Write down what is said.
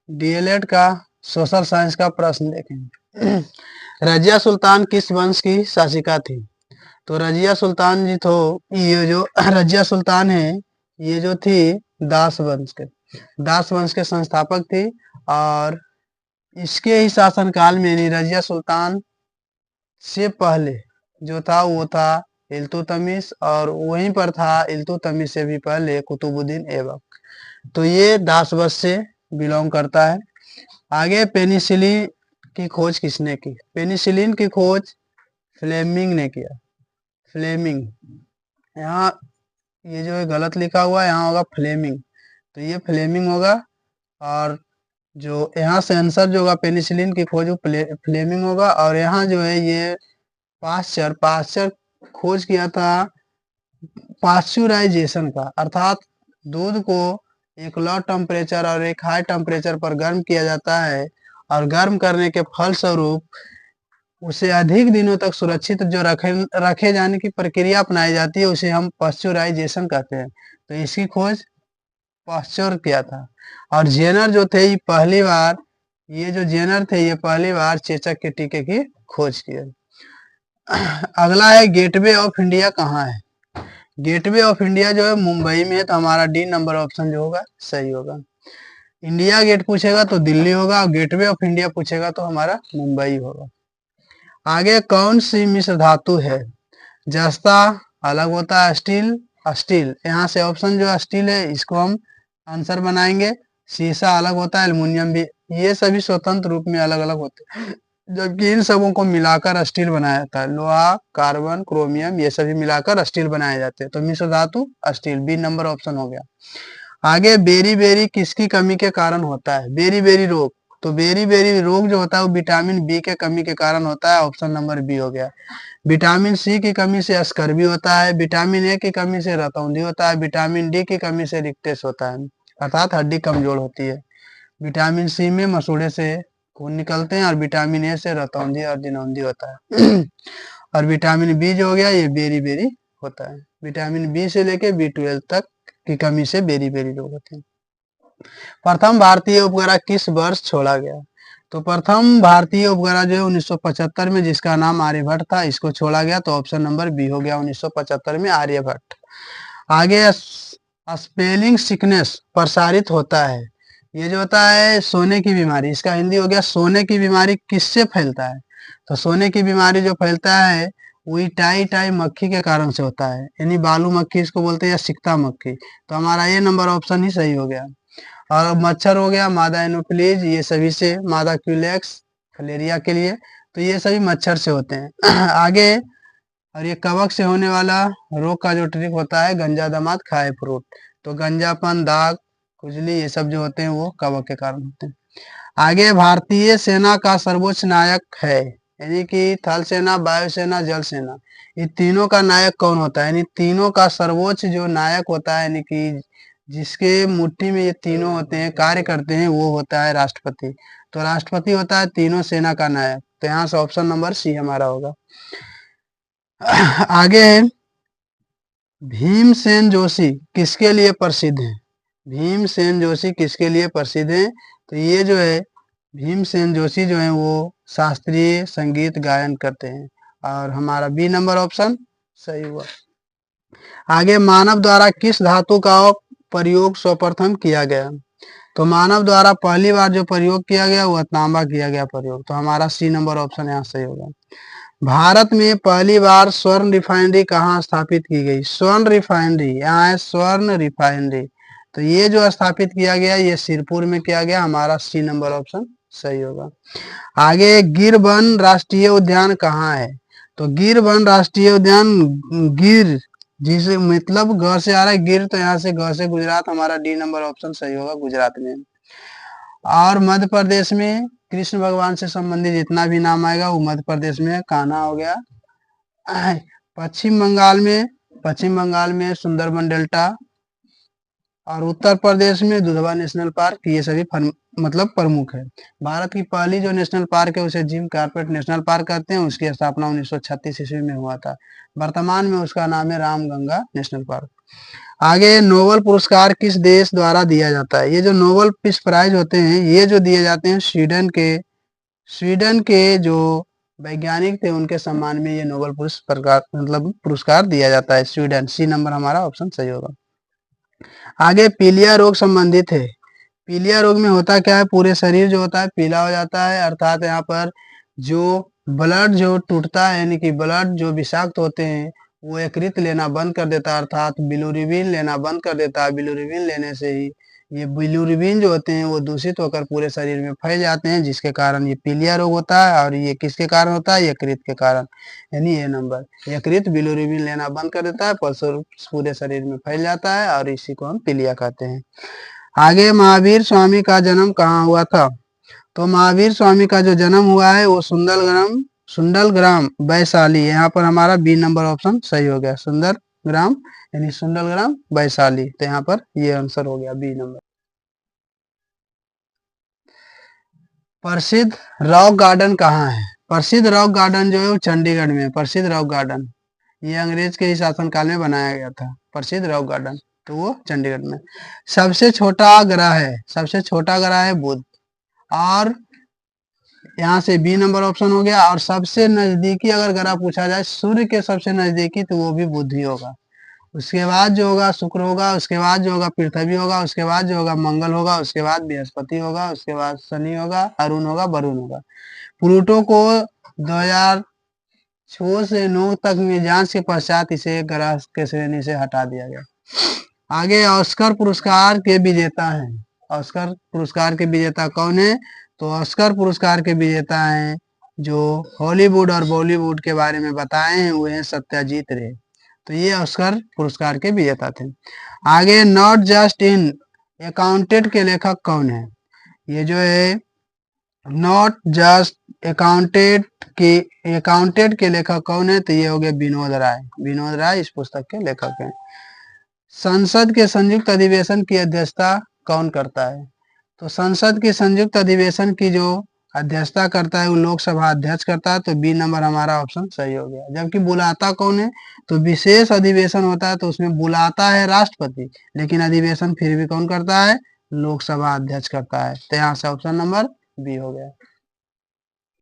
DElEd का social science का प्रश्न देखेंगे। रजिया सुल्तान किस वंश की शासिका थी? तो रजिया सुल्तान जी तो ये जो रजिया सुल्तान है ये जो थी दास वंश के संस्थापक थी। और इसके ही शासनकाल में यानी रजिया सुल्तान से पहले जो था वो था इल्तुतमिश, और वहीं पर था इल्तुतमिश से भी पहले कुतुबुद्दीन ऐबक। तो ये दास वंश से बिलोंग करता है। आगे पेनिसिलिन की खोज किसने की? पेनिसिलिन की खोज फ्लेमिंग ने किया। फ्लेमिंग, यहाँ ये जो है गलत लिखा हुआ है, यहाँ होगा फ्लेमिंग, तो ये फ्लेमिंग होगा। और जो यहाँ से आंसर जो होगा पेनिसिलिन की खोज वो फ्लेमिंग होगा। और यहाँ जो है ये पाश्चर पाश्चर खोज किया था पाश्चुराइजेशन का, अर्थात दूध को एक लो टेम्परेचर और एक हाई टेम्परेचर पर गर्म किया जाता है, और गर्म करने के फलस्वरूप उसे अधिक दिनों तक सुरक्षित जो रखे जाने की प्रक्रिया अपनाई जाती है उसे हम पाश्चुराइजेशन कहते हैं। तो इसकी खोज पाश्चर किया था। और जेनर जो थे ये पहली बार ये जो जेनर थे ये पहली बार चेचक के टीके की खोज किए। अगला है गेटवे ऑफ इंडिया कहाँ है? गेटवे ऑफ इंडिया जो है मुंबई में है, तो हमारा डी नंबर ऑप्शन जो होगा सही होगा। इंडिया गेट पूछेगा तो दिल्ली होगा, और गेटवे ऑफ इंडिया पूछेगा तो हमारा मुंबई होगा। आगे कौन सी मिश्र धातु है? जस्ता अलग होता है स्टील, स्टील यहाँ से ऑप्शन जो स्टील है इसको हम आंसर बनाएंगे। शीशा अलग होता है, एल्युमिनियम भी, ये सभी स्वतंत्र रूप में अलग अलग होते हैं, जबकि इन सबों को मिलाकर स्टील बनाया जाता है। लोहा, कार्बन, क्रोमियम ये सभी मिलाकर स्टील बनाए जाते हैं। तो मिश्र धातु स्टील, बी नंबर ऑप्शन हो गया। आगे बेरी बेरी किसकी कमी के कारण होता है? बेरी बेरी रोग, तो बेरी बेरी रोग जो होता है वो विटामिन बी के कमी के कारण होता है, ऑप्शन नंबर बी हो गया। विटामिन सी की कमी से स्कर्वी होता है, विटामिन ए की कमी से रतौंधी होता है, विटामिन डी की कमी से रिक्टेस होता है, अर्थात हड्डी कमजोर होती है। विटामिन सी में मसूड़े से खून निकलते हैं, और विटामिन ए से रतौंधी और दिनौंधी होता है। और विटामिन बी जो हो गया ये बेरी बेरी होता है। विटामिन बी से लेके बी 12 तक की कमी से बेरी बेरी रोग होते हैं। प्रथम भारतीय उपग्रह किस वर्ष छोड़ा गया? तो प्रथम भारतीय उपग्रह जो है 1975 में, जिसका नाम आर्यभट्ट था, इसको छोड़ा गया। तो ऑप्शन नंबर बी हो गया 1975 में आर्यभट्ट। आगे स्पेलिंग सिकनेस प्रसारित होता है, ये जो होता है सोने की बीमारी, इसका हिंदी हो गया सोने की बीमारी किससे फैलता है? तो सोने की बीमारी जो फैलता है वही टाई टाई मक्खी के कारण से होता है, यानी बालू मक्खी इसको बोलते हैं या सिकता मक्खी। तो हमारा ये नंबर ऑप्शन ही सही हो गया। और मच्छर हो गया मादा एनोफिलीज, ये सभी से, मादा क्यूलेक्स फलेरिया के लिए, तो ये सभी मच्छर से होते हैं। आगे, और ये कवक से होने वाला रोग का जो ट्रिक होता है गंजा दमाद खाए फ्रूट, तो गंजापन, दाग, खुजली ये सब जो होते हैं वो कवक के कारण होते हैं। आगे भारतीय सेना का सर्वोच्च नायक है, यानी कि थल सेना, वायुसेना, जल सेना, ये तीनों का नायक कौन होता है? यानी तीनों का सर्वोच्च जो नायक होता है, यानी कि जिसके मुट्ठी में ये तीनों होते हैं, कार्य करते हैं, वो होता है राष्ट्रपति। तो राष्ट्रपति होता है तीनों सेना का नायक। तो यहाँ से ऑप्शन नंबर सी हमारा होगा। आगे है भीमसेन जोशी किसके लिए प्रसिद्ध है? भीमसेन जोशी किसके लिए प्रसिद्ध है? तो ये जो है भीमसेन जोशी जो है वो शास्त्रीय संगीत गायन करते हैं, और हमारा बी नंबर ऑप्शन सही हुआ। आगे मानव द्वारा किस धातु का प्रयोग सर्वप्रथम किया गया? तो मानव द्वारा पहली बार जो प्रयोग किया गया वह तांबा किया गया प्रयोग, तो हमारा सी नंबर ऑप्शन यहाँ सही होगा। भारत में पहली बार स्वर्ण रिफाइनरी कहाँ स्थापित की गई? स्वर्ण रिफाइनरी, यहाँ है स्वर्ण रिफाइनरी, तो ये जो स्थापित किया गया ये सिरपुर में किया गया, हमारा सी नंबर ऑप्शन सही होगा। आगे गिर वन राष्ट्रीय उद्यान कहाँ है? तो गिर वन राष्ट्रीय उद्यान, गिर जिसे मतलब ग से आ रहा है गिर, तो यहाँ से ग से गुजरात, हमारा डी नंबर ऑप्शन सही होगा, गुजरात में। और मध्य प्रदेश में कृष्ण भगवान से संबंधित जितना भी नाम आएगा वो मध्य प्रदेश में कान्हा हो गया। पश्चिम बंगाल में सुंदरबन डेल्टा, और उत्तर प्रदेश में दुधवा नेशनल पार्क, ये सभी मतलब प्रमुख है। भारत की पहली जो नेशनल पार्क है उसे जिम कॉर्बेट नेशनल पार्क कहते हैं। उसकी स्थापना 1936 ईस्वी में हुआ था। वर्तमान में उसका नाम है रामगंगा नेशनल पार्क। आगे, नोबेल पुरस्कार किस देश द्वारा दिया जाता है? ये जो नोबेल पीस प्राइज होते हैं ये जो दिए जाते हैं स्वीडन के जो वैज्ञानिक थे उनके सम्मान में ये नोबेल पुरस्कार दिया जाता है। स्वीडन, सी नंबर हमारा ऑप्शन सही होगा। आगे, पीलिया रोग संबंधित है। पीलिया रोग में होता क्या है? पूरे शरीर जो होता है पीला हो जाता है, अर्थात यहाँ पर जो ब्लड जो टूटता है, यानी कि ब्लड जो विषाक्त होते हैं वो यकृत लेना बंद कर देता है, अर्थात बिलिरुबिन लेना बंद कर देता है। बिलिरुबिन लेने से ही ये बिलिरुबिन जो होते हैं वो दूषित होकर पूरे शरीर में फैल जाते हैं, जिसके कारण ये पीलिया रोग होता है। और ये किसके कारण होता है? यकृत के कारण, यानी ये नंबर। यकृत बिलिरुबिन लेना बंद कर देता है, फलस्वरूप पूरे शरीर में फैल जाता है और इसी को हम पीलिया कहते हैं। आगे, महावीर स्वामी का जन्म कहाँ हुआ था? तो महावीर स्वामी का जो जन्म हुआ है वो सुंदरग्राम वैशाली, यहाँ पर हमारा बी नंबर ऑप्शन सही हो गया। सुंदरग्राम यानी सुंदरग्राम वैशाली, तो यहाँ पर ये आंसर हो गया बी नंबर। प्रसिद्ध रॉक गार्डन कहाँ है? प्रसिद्ध रॉक गार्डन जो है वो चंडीगढ़ में है। प्रसिद्ध रॉक गार्डन ये अंग्रेज के ही शासनकाल में बनाया गया था। प्रसिद्ध रॉक गार्डन तो वो चंडीगढ़ में। सबसे छोटा ग्रह है बुध। और यहाँ से बी नंबर ऑप्शन हो गया। और सबसे नजदीकी अगर ग्रह पूछा जाए सूर्य के सबसे नजदीकी, तो वो भी बुध ही होगा। उसके बाद जो होगा शुक्र होगा, उसके बाद जो होगा पृथ्वी होगा, उसके बाद जो होगा मंगल होगा, उसके बाद बृहस्पति होगा, उसके बाद शनि होगा, अरुण होगा, वरुण होगा। प्लूटो को 2006 से 9 तक में जांच के पश्चात इसे ग्रह के श्रेणी से हटा दिया गया। आगे, ऑस्कर पुरस्कार के विजेता हैं। ऑस्कर पुरस्कार के विजेता कौन है? तो ऑस्कर पुरस्कार के विजेता हैं जो हॉलीवुड और बॉलीवुड के बारे में बताए हैं, वो हैं सत्यजीत रे। तो ये ऑस्कर पुरस्कार के विजेता थे। आगे, नॉट जस्ट इन अकाउंटेंट के लेखक कौन है? ये जो है नॉट जस्ट अकाउंटेंट के लेखक कौन है? तो ये हो गए विनोद राय। विनोद राय इस पुस्तक के लेखक हैं। संसद के संयुक्त अधिवेशन की अध्यक्षता कौन करता है? तो संसद के संयुक्त अधिवेशन की जो अध्यक्षता करता है वो लोकसभा अध्यक्ष करता है। तो बी नंबर हमारा ऑप्शन सही हो गया। जबकि बुलाता कौन है? तो विशेष अधिवेशन होता है तो उसमें बुलाता है राष्ट्रपति, लेकिन अधिवेशन फिर भी कौन करता है? लोकसभा अध्यक्ष करता है। तो यहाँ से ऑप्शन नंबर बी हो गया।